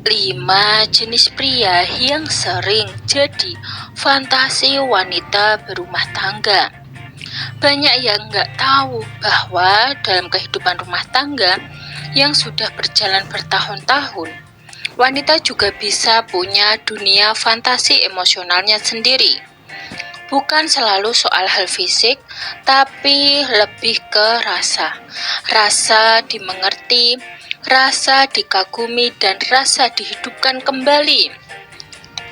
5 jenis pria yang sering jadi fantasi wanita berumah tangga. Banyak yang nggak tahu bahwa dalam kehidupan rumah tangga yang sudah berjalan bertahun-tahun, wanita juga bisa punya dunia fantasi emosionalnya sendiri. Bukan selalu soal hal fisik, tapi lebih ke rasa. Rasa dimengerti, rasa dikagumi, dan rasa dihidupkan kembali.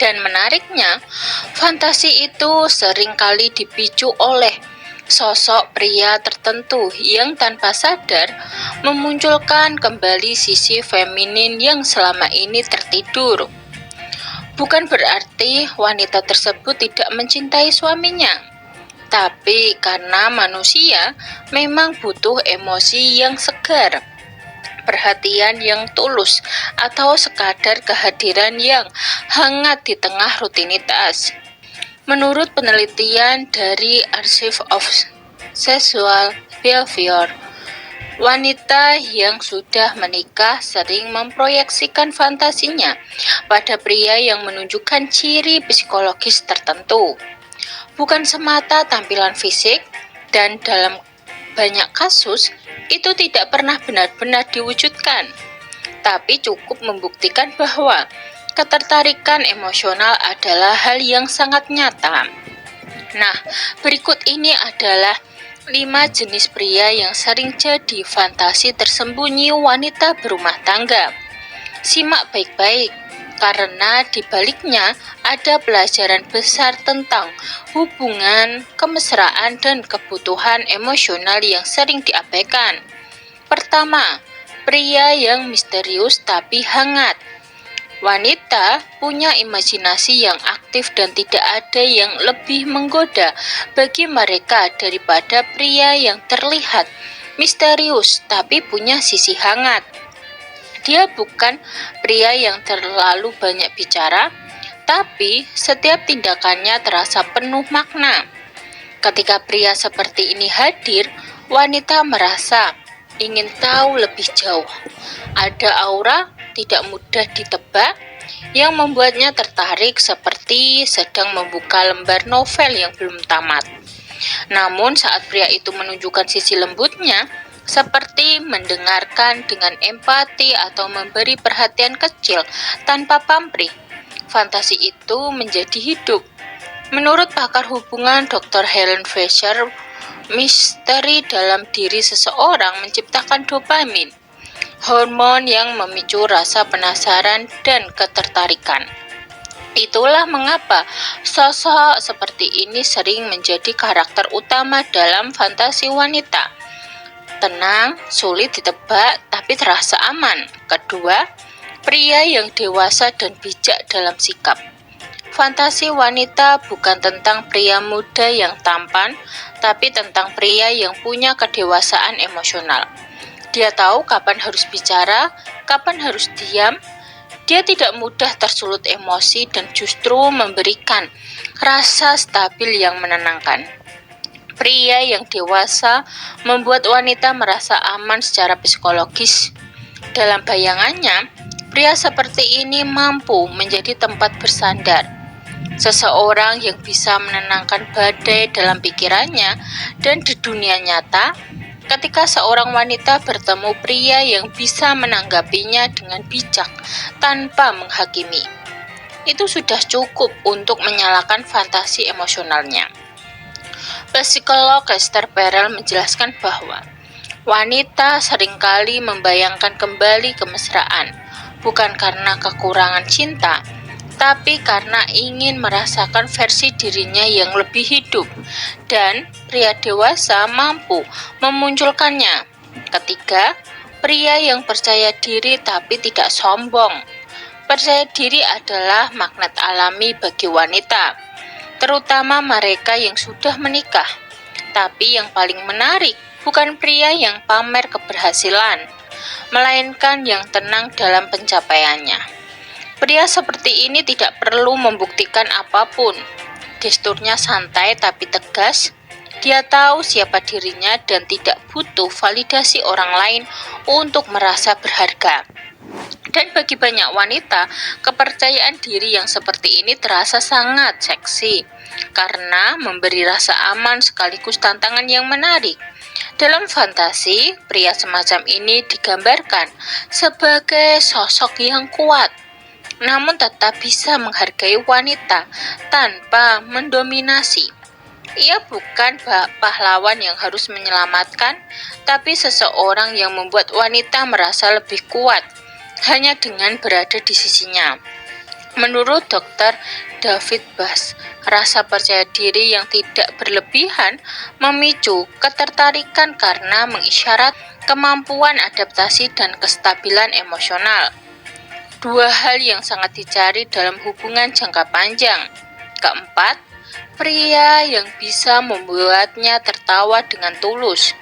Dan menariknya, fantasi itu seringkali dipicu oleh sosok pria tertentu yang tanpa sadar memunculkan kembali sisi feminin yang selama ini tertidur. Bukan berarti wanita tersebut tidak mencintai suaminya, tapi karena manusia memang butuh emosi yang segar, perhatian yang tulus, atau sekadar kehadiran yang hangat di tengah rutinitas. Menurut penelitian dari Archive of Sexual Behavior, wanita yang sudah menikah sering memproyeksikan fantasinya pada pria yang menunjukkan ciri psikologis tertentu, bukan semata tampilan fisik, dan dalam banyak kasus itu tidak pernah benar-benar diwujudkan, tapi cukup membuktikan bahwa ketertarikan emosional adalah hal yang sangat nyata. Nah, berikut ini adalah 5 jenis pria yang sering jadi fantasi tersembunyi wanita berumah tangga. Simak baik-baik, karena di baliknya ada pelajaran besar tentang hubungan, kemesraan, dan kebutuhan emosional yang sering diabaikan. Pertama, pria yang misterius tapi hangat. Wanita punya imajinasi yang aktif dan tidak ada yang lebih menggoda bagi mereka daripada pria yang terlihat misterius tapi punya sisi hangat. Dia bukan pria yang terlalu banyak bicara, tapi setiap tindakannya terasa penuh makna. Ketika pria seperti ini hadir, wanita merasa ingin tahu lebih jauh. Ada aura tidak mudah ditebak yang membuatnya tertarik seperti sedang membuka lembar novel yang belum tamat. Namun saat pria itu menunjukkan sisi lembutnya, seperti mendengarkan dengan empati atau memberi perhatian kecil tanpa pamrih, fantasi itu menjadi hidup. Menurut pakar hubungan Dr. Helen Fisher, misteri dalam diri seseorang menciptakan dopamin, hormon yang memicu rasa penasaran dan ketertarikan. Itulah mengapa sosok seperti ini sering menjadi karakter utama dalam fantasi wanita. Tenang, sulit ditebak, tapi terasa aman. Kedua, pria yang dewasa dan bijak dalam sikap. Fantasi wanita bukan tentang pria muda yang tampan, tapi tentang pria yang punya kedewasaan emosional. Dia tahu kapan harus bicara, kapan harus diam. Dia tidak mudah tersulut emosi dan justru memberikan rasa stabil yang menenangkan. Pria yang dewasa membuat wanita merasa aman secara psikologis. Dalam bayangannya, pria seperti ini mampu menjadi tempat bersandar. Seseorang yang bisa menenangkan badai dalam pikirannya dan di dunia nyata. Ketika seorang wanita bertemu pria yang bisa menanggapinya dengan bijak tanpa menghakimi, itu sudah cukup untuk menyalakan fantasi emosionalnya. Psikolog Esther Perel menjelaskan bahwa wanita seringkali membayangkan kembali kemesraan, bukan karena kekurangan cinta, tapi karena ingin merasakan versi dirinya yang lebih hidup, dan pria dewasa mampu memunculkannya. Ketiga, pria yang percaya diri tapi tidak sombong. Percaya diri adalah magnet alami bagi wanita, terutama mereka yang sudah menikah. Tapi yang paling menarik bukan pria yang pamer keberhasilan, melainkan yang tenang dalam pencapaiannya. Pria seperti ini tidak perlu membuktikan apapun. Gesturnya santai tapi tegas. Dia tahu siapa dirinya dan tidak butuh validasi orang lain untuk merasa berharga. Dan bagi banyak wanita, kepercayaan diri yang seperti ini terasa sangat seksi karena memberi rasa aman sekaligus tantangan yang menarik. Dalam fantasi, pria semacam ini digambarkan sebagai sosok yang kuat, namun tetap bisa menghargai wanita tanpa mendominasi. Ia bukan pahlawan yang harus menyelamatkan, tapi seseorang yang membuat wanita merasa lebih kuat hanya dengan berada di sisinya. Menurut Dr. David Bass, rasa percaya diri yang tidak berlebihan memicu ketertarikan karena mengisyarat kemampuan adaptasi dan kestabilan emosional. Dua hal yang sangat dicari dalam hubungan jangka panjang. Keempat, pria yang bisa membuatnya tertawa dengan tulus.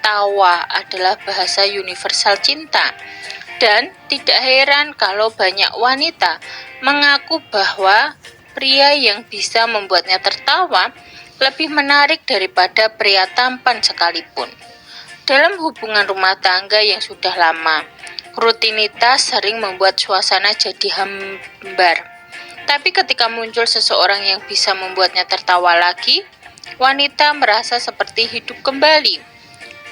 Tawa adalah bahasa universal cinta. Dan tidak heran kalau banyak wanita mengaku bahwa pria yang bisa membuatnya tertawa lebih menarik daripada pria tampan sekalipun. Dalam hubungan rumah tangga yang sudah lama, rutinitas sering membuat suasana jadi hambar. Tapi ketika muncul seseorang yang bisa membuatnya tertawa lagi, wanita merasa seperti hidup kembali.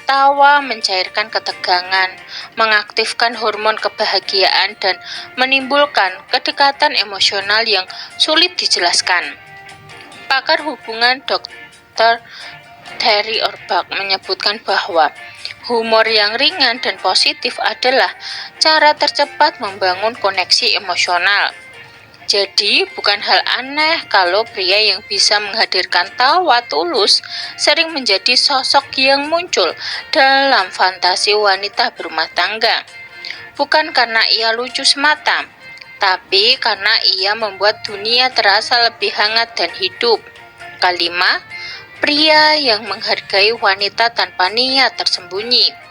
Tawa mencairkan ketegangan, mengaktifkan hormon kebahagiaan, dan menimbulkan kedekatan emosional yang sulit dijelaskan. Pakar hubungan Dr. Terry Orbach menyebutkan bahwa humor yang ringan dan positif adalah cara tercepat membangun koneksi emosional. Jadi, bukan hal aneh kalau pria yang bisa menghadirkan tawa tulus sering menjadi sosok yang muncul dalam fantasi wanita berumah tangga. Bukan karena ia lucu semata, tapi karena ia membuat dunia terasa lebih hangat dan hidup. Kelima, pria yang menghargai wanita tanpa niat tersembunyi.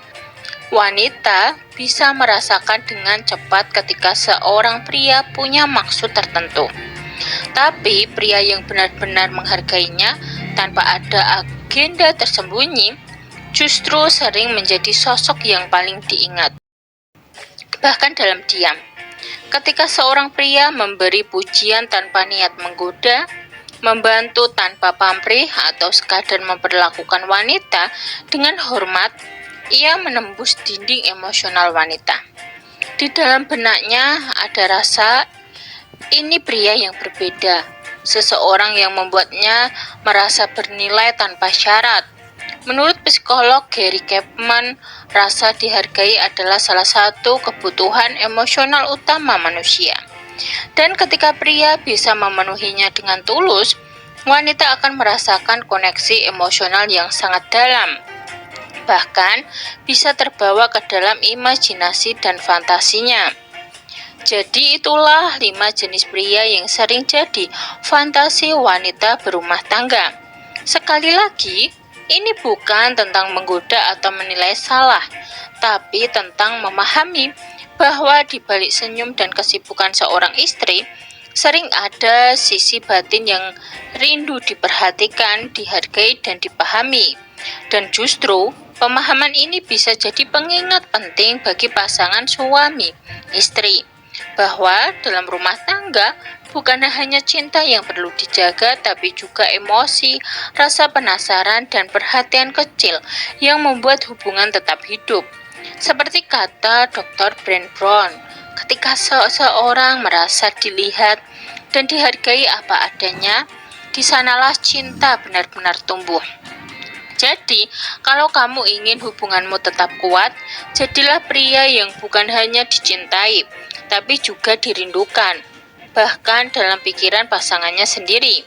Wanita bisa merasakan dengan cepat ketika seorang pria punya maksud tertentu. Tapi pria yang benar-benar menghargainya tanpa ada agenda tersembunyi justru sering menjadi sosok yang paling diingat. Bahkan dalam diam. Ketika seorang pria memberi pujian tanpa niat menggoda, membantu tanpa pamrih, atau sekadar memperlakukan wanita dengan hormat, ia menembus dinding emosional wanita. Di dalam benaknya ada rasa, ini pria yang berbeda, seseorang yang membuatnya merasa bernilai tanpa syarat. Menurut psikolog Gary Chapman, rasa dihargai adalah salah satu kebutuhan emosional utama manusia. Dan ketika pria bisa memenuhinya dengan tulus, wanita akan merasakan koneksi emosional yang sangat dalam. Bahkan bisa terbawa ke dalam imajinasi dan fantasinya. Jadi itulah 5 jenis pria yang sering jadi fantasi wanita berumah tangga. Sekali lagi, ini bukan tentang menggoda atau menilai salah, tapi tentang memahami bahwa di balik senyum dan kesibukan seorang istri, sering ada sisi batin yang rindu diperhatikan, dihargai, dan dipahami. Dan justru pemahaman ini bisa jadi pengingat penting bagi pasangan suami istri bahwa dalam rumah tangga bukan hanya cinta yang perlu dijaga, tapi juga emosi, rasa penasaran, dan perhatian kecil yang membuat hubungan tetap hidup. Seperti kata Dr. Brent Brown, ketika seseorang merasa dilihat dan dihargai apa adanya, di sanalah cinta benar-benar tumbuh. Jadi, kalau kamu ingin hubunganmu tetap kuat, jadilah pria yang bukan hanya dicintai, tapi juga dirindukan, bahkan dalam pikiran pasangannya sendiri.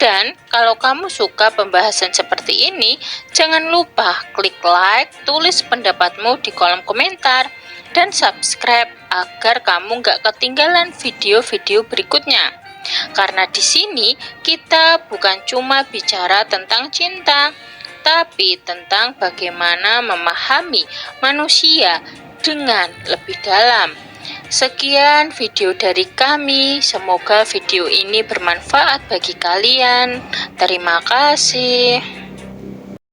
Dan kalau kamu suka pembahasan seperti ini, jangan lupa klik like, tulis pendapatmu di kolom komentar, dan subscribe agar kamu gak ketinggalan video-video berikutnya. Karena di sini kita bukan cuma bicara tentang cinta, tapi tentang bagaimana memahami manusia dengan lebih dalam. Sekian video dari kami, semoga video ini bermanfaat bagi kalian. Terima kasih.